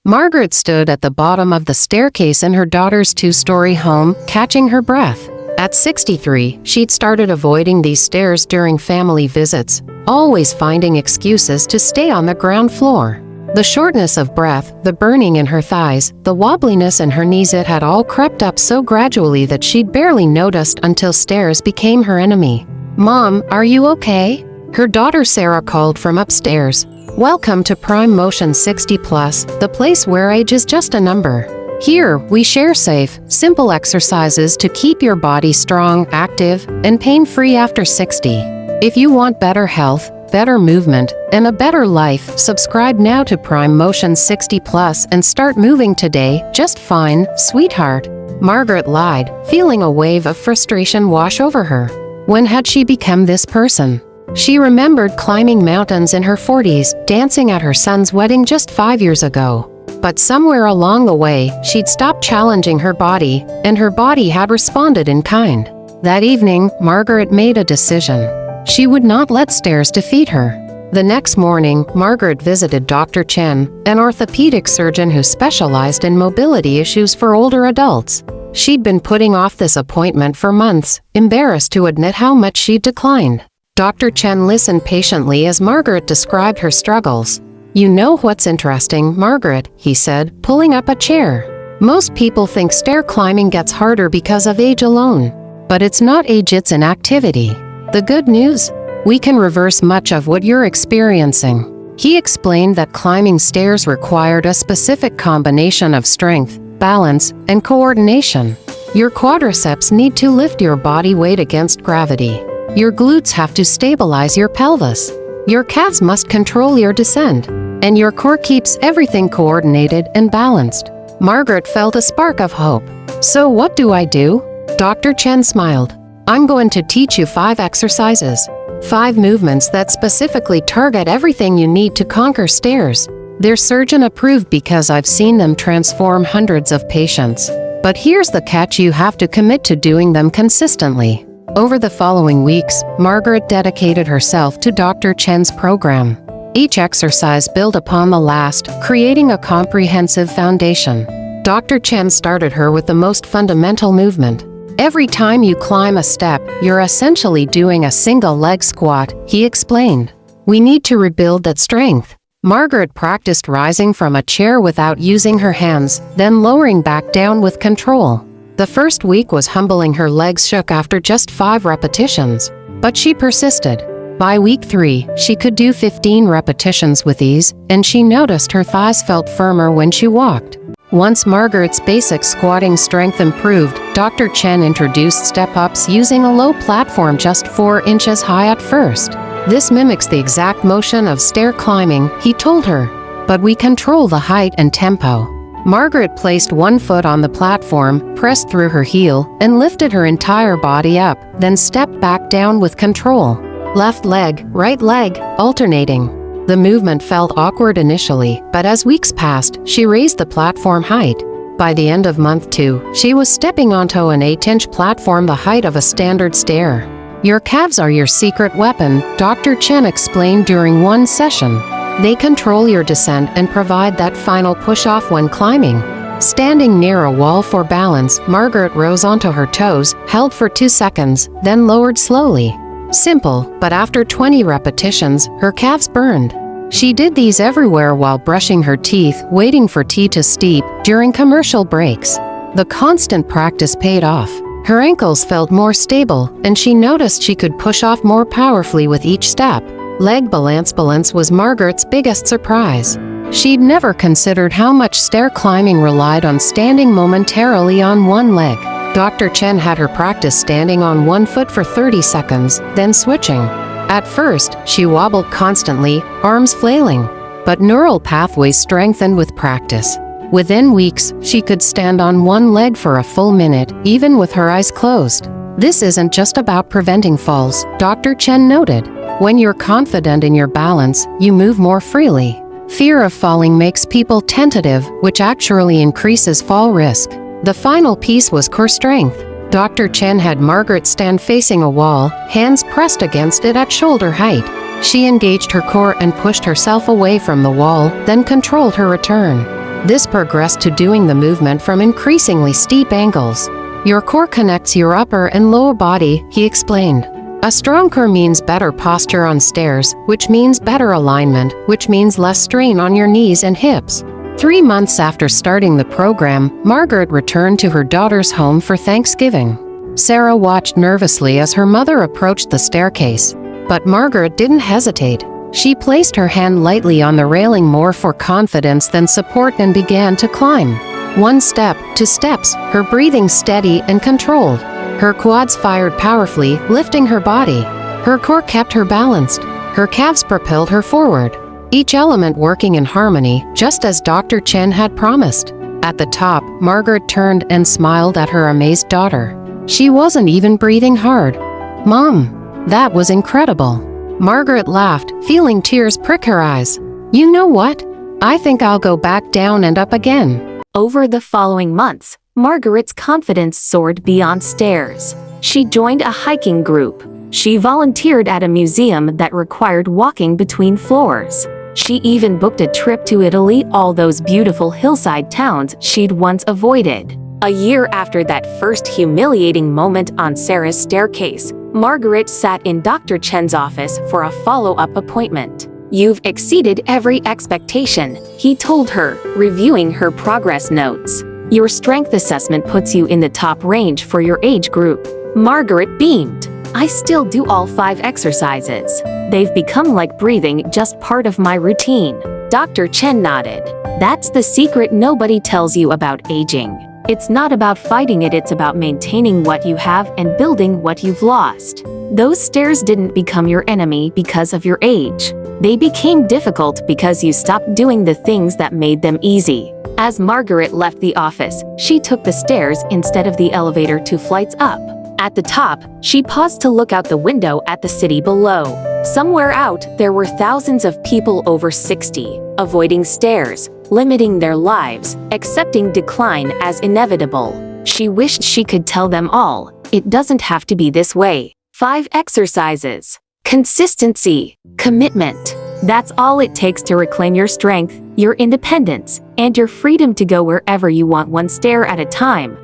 Margaret stood at the bottom of the staircase in her daughter's two-story home, catching her breath. At 63, she'd started avoiding these stairs during family visits, always finding excuses to stay on the ground floor. The shortness of breath, the burning in her thighs, the wobbliness in her knees, it had all crept up so gradually that she'd barely noticed until stairs became her enemy. "Mom, are you okay?" Her daughter Sarah called from upstairs. "Welcome to Prime Motion 60+, the place where age is just a number. Here, we share safe, simple exercises to keep your body strong, active, and pain-free after 60. If you want better health, better movement, and a better life, subscribe now to Prime Motion 60+ and start moving today, just fine, sweetheart." Margaret lied, feeling a wave of frustration wash over her. When had she become this person? She remembered climbing mountains in her 40s, dancing at her son's wedding just 5 years ago. But somewhere along the way, she'd stopped challenging her body, and her body had responded in kind. That evening, Margaret made a decision. She would not let stairs defeat her. The next morning, Margaret visited Dr. Chen, an orthopedic surgeon who specialized in mobility issues for older adults. She'd been putting off this appointment for months, embarrassed to admit how much she'd declined. Dr. Chen listened patiently as Margaret described her struggles. "You know what's interesting, Margaret," he said, pulling up a chair. "Most people think stair climbing gets harder because of age alone. But it's not age, it's inactivity. The good news? We can reverse much of what you're experiencing." He explained that climbing stairs required a specific combination of strength, balance, and coordination. Your quadriceps need to lift your body weight against gravity. Your glutes have to stabilize your pelvis. Your calves must control your descent. And your core keeps everything coordinated and balanced. Margaret felt a spark of hope. "So what do I do?" Dr. Chen smiled. "I'm going to teach you 5 exercises. 5 movements that specifically target everything you need to conquer stairs. They're surgeon approved because I've seen them transform hundreds of patients. But here's the catch: you have to commit to doing them consistently." Over the following weeks, Margaret dedicated herself to Dr. Chen's program. Each exercise built upon the last, creating a comprehensive foundation. Dr. Chen started her with the most fundamental movement. "Every time you climb a step, you're essentially doing a single leg squat," he explained. "We need to rebuild that strength." Margaret practiced rising from a chair without using her hands, then lowering back down with control. The first week was humbling. Her legs shook after just 5 repetitions. But she persisted. By week 3, she could do 15 repetitions with ease, and she noticed her thighs felt firmer when she walked. Once Margaret's basic squatting strength improved, Dr. Chen introduced step-ups using a low platform just 4 inches high at first. "This mimics the exact motion of stair climbing," he told her. "But we control the height and tempo." Margaret placed one foot on the platform, pressed through her heel, and lifted her entire body up, then stepped back down with control. Left leg, right leg, alternating. The movement felt awkward initially, but as weeks passed, she raised the platform height. By the end of month 2, she was stepping onto an 8-inch platform the height of a standard stair. "Your calves are your secret weapon," Dr. Chen explained during one session. "They control your descent and provide that final push-off when climbing." Standing near a wall for balance, Margaret rose onto her toes, held for 2 seconds, then lowered slowly. Simple, but after 20 repetitions, her calves burned. She did these everywhere while brushing her teeth, waiting for tea to steep, during commercial breaks. The constant practice paid off. Her ankles felt more stable, and she noticed she could push off more powerfully with each step. Leg balance was Margaret's biggest surprise. She'd never considered how much stair climbing relied on standing momentarily on one leg. Dr. Chen had her practice standing on one foot for 30 seconds, then switching. At first, she wobbled constantly, arms flailing. But neural pathways strengthened with practice. Within weeks, she could stand on one leg for a full minute, even with her eyes closed. "This isn't just about preventing falls," Dr. Chen noted. "When you're confident in your balance, you move more freely. Fear of falling makes people tentative, which actually increases fall risk." The final piece was core strength. Dr. Chen had Margaret stand facing a wall, hands pressed against it at shoulder height. She engaged her core and pushed herself away from the wall, then controlled her return. This progressed to doing the movement from increasingly steep angles. Your core connects your upper and lower body, he explained. A strong core means better posture on stairs, which means better alignment, which means less strain on your knees and hips. 3 months after starting the program, Margaret returned to her daughter's home for Thanksgiving. Sarah watched nervously as her mother approached the staircase. But Margaret didn't hesitate. She placed her hand lightly on the railing more for confidence than support and began to climb. 1 step, 2 steps, her breathing steady and controlled. Her quads fired powerfully, lifting her body. Her core kept her balanced. Her calves propelled her forward. Each element working in harmony, just as Dr. Chen had promised. At the top, Margaret turned and smiled at her amazed daughter. She wasn't even breathing hard. "Mom, that was incredible." Margaret laughed, feeling tears prick her eyes. "You know what? I think I'll go back down and up again." Over the following months, Margaret's confidence soared beyond stairs. She joined a hiking group. She volunteered at a museum that required walking between floors. She even booked a trip to Italy, all those beautiful hillside towns she'd once avoided. A year after that first humiliating moment on Sarah's staircase, Margaret sat in Dr. Chen's office for a follow-up appointment. "You've exceeded every expectation," he told her, reviewing her progress notes. "Your strength assessment puts you in the top range for your age group." Margaret beamed. "I still do all 5 exercises. They've become like breathing, just part of my routine." Dr. Chen nodded. "That's the secret nobody tells you about aging. It's not about fighting it, it's about maintaining what you have and building what you've lost. Those stairs didn't become your enemy because of your age. They became difficult because you stopped doing the things that made them easy." As Margaret left the office, she took the stairs instead of the elevator 2 flights up. At the top, she paused to look out the window at the city below. Somewhere out, there were thousands of people over 60, avoiding stairs, limiting their lives, accepting decline as inevitable. She wished she could tell them all, it doesn't have to be this way. 5 exercises. Consistency. Commitment. That's all it takes to reclaim your strength, your independence, and your freedom to go wherever you want, 1 stair at a time.